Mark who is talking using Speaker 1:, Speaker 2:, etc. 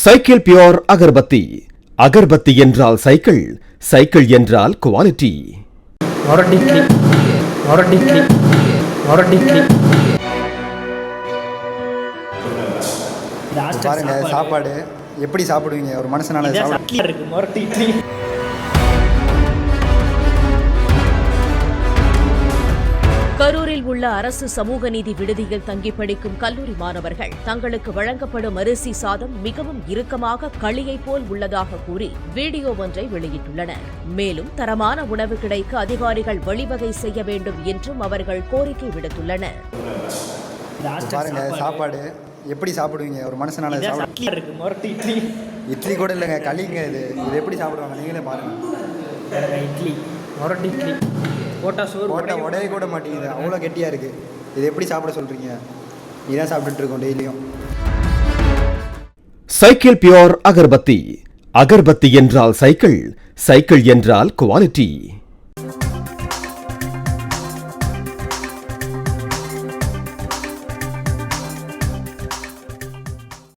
Speaker 1: Cycle pure agarbatti. Agarbatti என்றால் cycle, cycle என்றால் quality.
Speaker 2: பாருங்க சாப்பாடு எப்படி சாப்பிடுவீங்க ஒரு மனுஷனால?
Speaker 3: கரூரில் உள்ள அரசு சமூக நீதி விடுதியில் தங்கி படிக்கும் கல்லூரி மாணவர்கள் தங்களுக்கு வழங்கப்படும் அரிசி சாதம் மிகவும் இறுக்கமாக களியை போல் உள்ளதாக கூறி வீடியோ ஒன்றை வெளியிட்டுள்ளனர். மேலும் தரமான உணவு கிடைக்க அதிகாரிகள் வழிவகை செய்ய வேண்டும் என்றும் அவர்கள் கோரிக்கை விடுத்துள்ளனர்.
Speaker 2: பாருங்க சாப்பாடு எப்படி சாப்பிடுவீங்க ஒரு மனுஷனால? இட்லி கூட இல்லைங்க, களிங்க. இது எப்படி சாப்பிடுவாங்க நீங்களே பாருங்க.
Speaker 4: இட்லி
Speaker 2: போட்ட உடைய கூட மாட்டேங்குது, அவ்வளோ கெட்டியாக இருக்குது. இது எப்படி சாப்பிட சொல்கிறீங்க? இதான் சாப்பிட்டுட்டு இருக்கோம் டெய்லியும்.
Speaker 1: Cycle pure agarbatti. அகர்பத்தி என்றால் சைக்கிள், சைக்கிள் என்றால் குவாலிட்டி.